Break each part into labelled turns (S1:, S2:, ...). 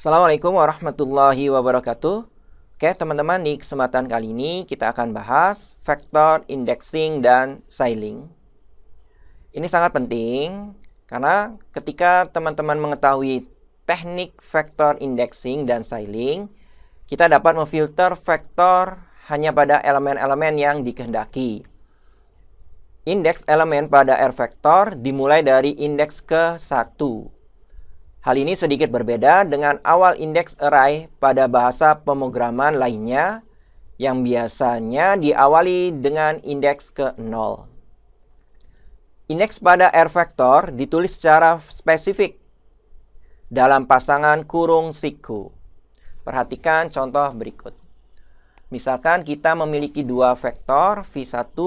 S1: Assalamualaikum warahmatullahi wabarakatuh. Oke, teman-teman, di kesempatan kali ini kita akan bahas vektor indexing dan siling. Ini sangat penting karena ketika teman-teman mengetahui teknik vektor indexing dan siling, kita dapat memfilter vektor hanya pada elemen-elemen yang dikehendaki. Indeks elemen pada R vektor dimulai dari indeks ke-1. Hal ini sedikit berbeda dengan awal indeks array pada bahasa pemrograman lainnya yang biasanya diawali dengan indeks ke-0. Indeks pada R vektor ditulis secara spesifik dalam pasangan kurung siku. Perhatikan contoh berikut. Misalkan kita memiliki dua vektor V1,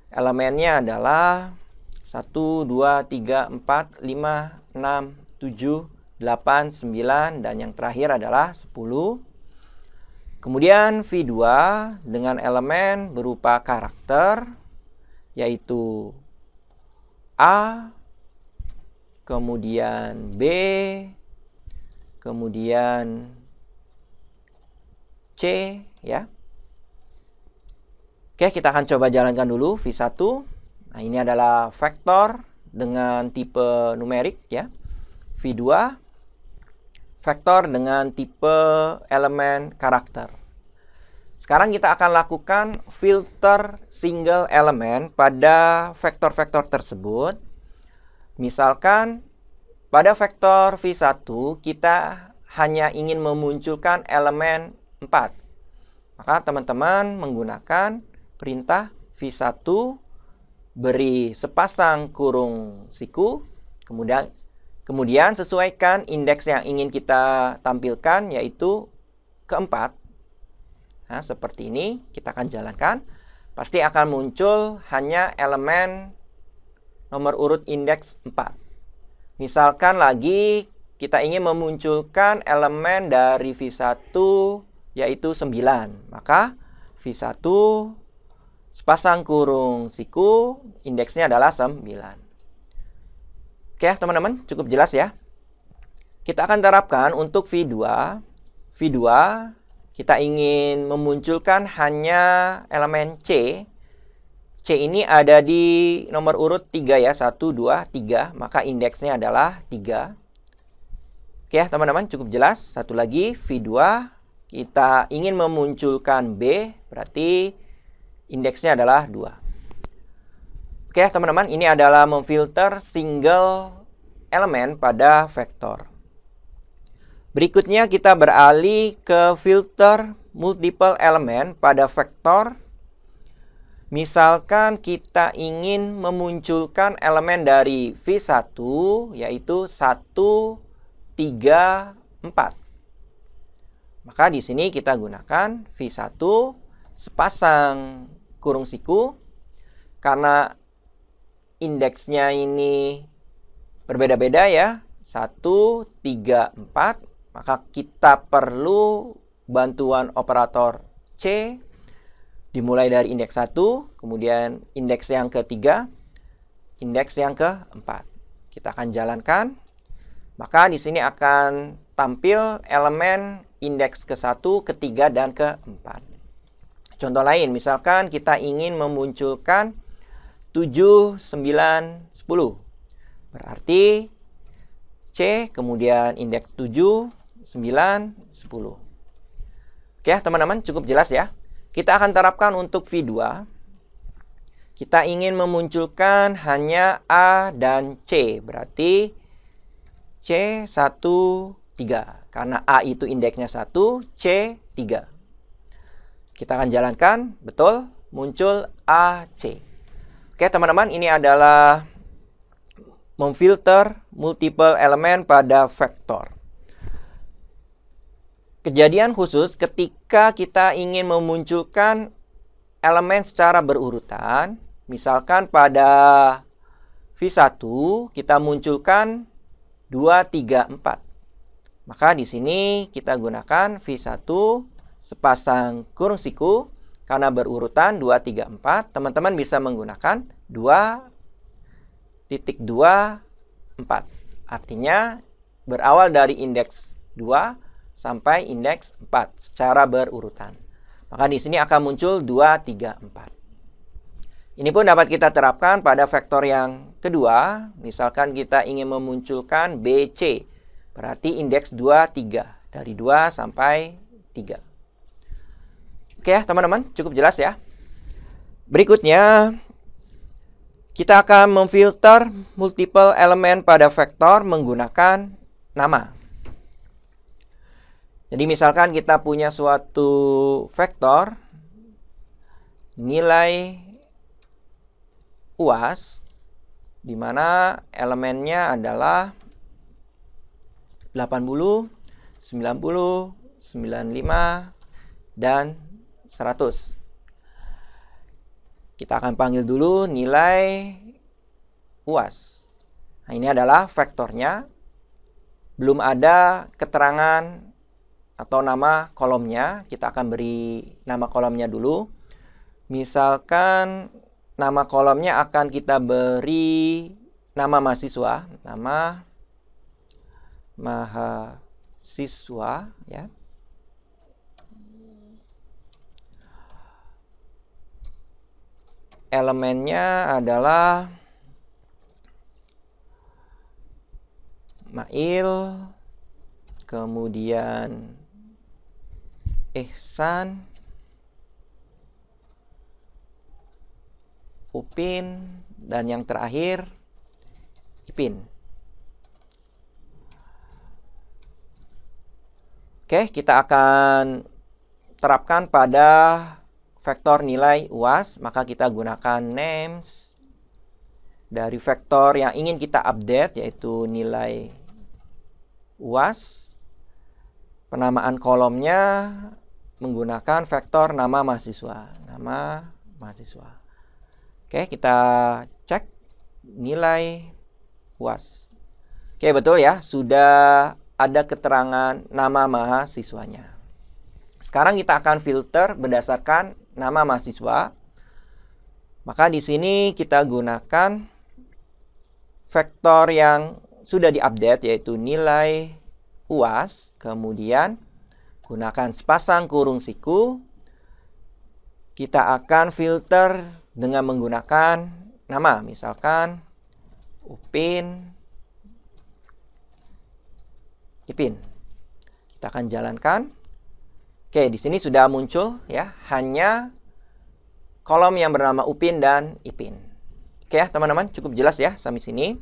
S1: elemennya adalah 1, 2, 3, 4, 5, 6, 7, 8, 9, dan yang terakhir adalah 10. Kemudian V2 dengan elemen berupa karakter, yaitu A, kemudian B, kemudian C, ya. Oke, kita akan coba jalankan dulu V1. Nah, ini adalah vektor dengan tipe numerik, ya. V2, vektor dengan tipe elemen karakter. Sekarang kita akan lakukan filter single element pada vektor-vektor tersebut. Misalkan pada vektor V1 kita hanya ingin memunculkan elemen 4. Maka teman-teman menggunakan perintah V1 beri sepasang kurung siku, kemudian sesuaikan indeks yang ingin kita tampilkan, yaitu ke-4. Nah, seperti ini kita akan jalankan. Pasti akan muncul hanya elemen nomor urut indeks 4. Misalkan lagi kita ingin memunculkan elemen dari V1 yaitu 9. Maka V1 sepasang kurung siku, indeksnya adalah 9. Oke, teman-teman, cukup jelas ya. Kita akan terapkan untuk V2. V2, kita ingin memunculkan hanya elemen C. C ini ada di nomor urut 3 ya, 1, 2, 3. Maka indeksnya adalah 3. Oke, teman-teman, cukup jelas. Satu lagi, V2, kita ingin memunculkan B, berarti indeksnya adalah 2. Oke, teman-teman, ini adalah memfilter single elemen pada vektor. Berikutnya kita beralih ke filter multiple elemen pada vektor. Misalkan kita ingin memunculkan elemen dari V1 yaitu 1, 3, 4. Maka di sini kita gunakan V1 sepasang kurung siku. Karena indeksnya ini berbeda-beda ya, 1, 3, 4, maka kita perlu bantuan operator C. Dimulai dari indeks 1, kemudian indeks yang ketiga, indeks yang keempat. Kita akan jalankan. Maka di sini akan tampil elemen indeks ke-1, ke-3, dan ke-4. Contoh lain, misalkan kita ingin memunculkan 7, 9, 10. Berarti C, kemudian indeks 7, 9, 10. Oke, teman-teman, cukup jelas ya. Kita akan terapkan untuk V2. Kita ingin memunculkan hanya A dan C. Berarti C, 1, 3. Karena A itu indeksnya 1, C, 3. Kita akan jalankan, betul, muncul AC. Oke, teman-teman, ini adalah memfilter multiple elemen pada vektor. Kejadian khusus ketika kita ingin memunculkan elemen secara berurutan. Misalkan pada V1 kita munculkan 2, 3, 4. Maka di sini kita gunakan V1 sepasang kurung siku. Karena berurutan 2, 3, 4, teman-teman bisa menggunakan 2, 2, 4. Artinya berawal dari indeks 2 sampai indeks 4 secara berurutan. Maka di sini akan muncul 2, 3, 4. Ini pun dapat kita terapkan pada vektor yang kedua. Misalkan kita ingin memunculkan BC. Berarti indeks 2, 3. Dari 2 sampai 3. Oke ya teman-teman, cukup jelas ya. Berikutnya, kita akan memfilter multiple elemen pada vektor menggunakan nama. Jadi misalkan kita punya suatu vektor nilai UAS di mana elemennya adalah 80, 90, 95, dan 100. Kita akan panggil dulu nilai UAS. Nah, ini adalah vektornya. Belum ada keterangan atau nama kolomnya. Kita akan beri nama kolomnya dulu. Misalkan nama kolomnya akan kita beri nama mahasiswa. Nama mahasiswa ya. Elemennya adalah Mail, kemudian Ihsan, Upin, dan yang terakhir Ipin. Oke, kita akan terapkan pada vektor nilai UAS, maka kita gunakan names dari vektor yang ingin kita update, yaitu nilai UAS. Penamaan kolomnya menggunakan vektor nama mahasiswa. Nama mahasiswa. Oke, kita cek nilai UAS. Oke, betul ya, sudah ada keterangan nama mahasiswanya. Sekarang kita akan filter berdasarkan nama mahasiswa. Maka di sini kita gunakan vektor yang sudah diupdate, yaitu nilai UAS. Kemudian gunakan sepasang kurung siku. Kita akan filter dengan menggunakan nama. Misalkan Upin, Ipin. Kita akan jalankan. Oke, di sini sudah muncul ya, hanya kolom yang bernama Upin dan Ipin. Oke ya, teman-teman, cukup jelas ya sampai sini.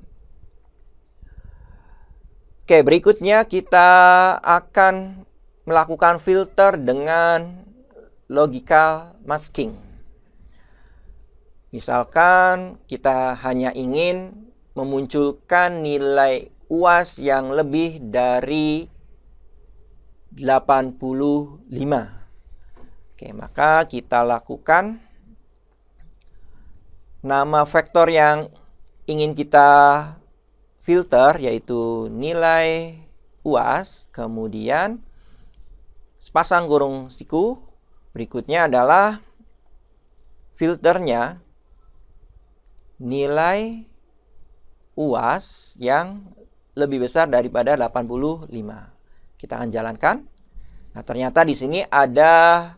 S1: Oke, berikutnya kita akan melakukan filter dengan logical masking. Misalkan kita hanya ingin memunculkan nilai UAS yang lebih dari 85. Oke, maka kita lakukan nama vektor yang ingin kita filter, yaitu nilai UAS, kemudian sepasang kurung siku. Berikutnya adalah filternya nilai UAS yang lebih besar daripada 85. Kita akan jalankan. Nah, ternyata di sini ada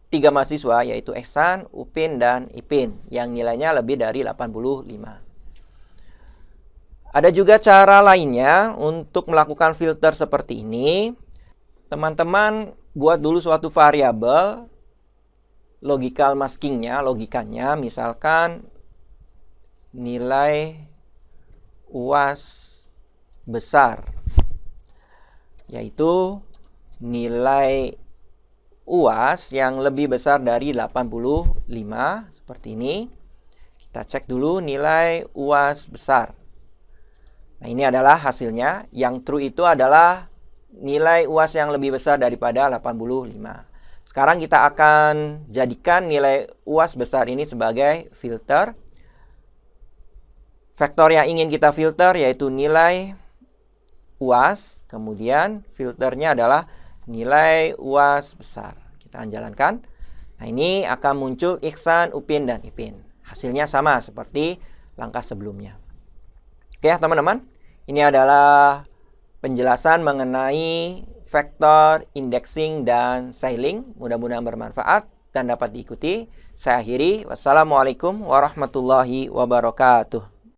S1: 3 mahasiswa, yaitu Ihsan, Upin, dan Ipin, yang nilainya lebih dari 85. Ada juga cara lainnya untuk melakukan filter seperti ini. Teman-teman buat dulu suatu variabel logical maskingnya, logikanya, misalkan nilai UAS besar, yaitu nilai UAS yang lebih besar dari 85, seperti ini. Kita cek dulu nilai UAS besar. Nah, ini adalah hasilnya. Yang true itu adalah nilai UAS yang lebih besar daripada 85. Sekarang kita akan jadikan nilai UAS besar ini sebagai filter. Vektor yang ingin kita filter yaitu nilai UAS, kemudian filternya adalah nilai UAS besar. Kita akan jalankan. Nah, ini akan muncul Ihsan, Upin, dan Ipin. Hasilnya sama seperti langkah sebelumnya. Oke ya teman-teman, ini adalah penjelasan mengenai vektor, indexing, dan sailing. Mudah-mudahan bermanfaat dan dapat diikuti. Saya akhiri. Wassalamualaikum warahmatullahi wabarakatuh.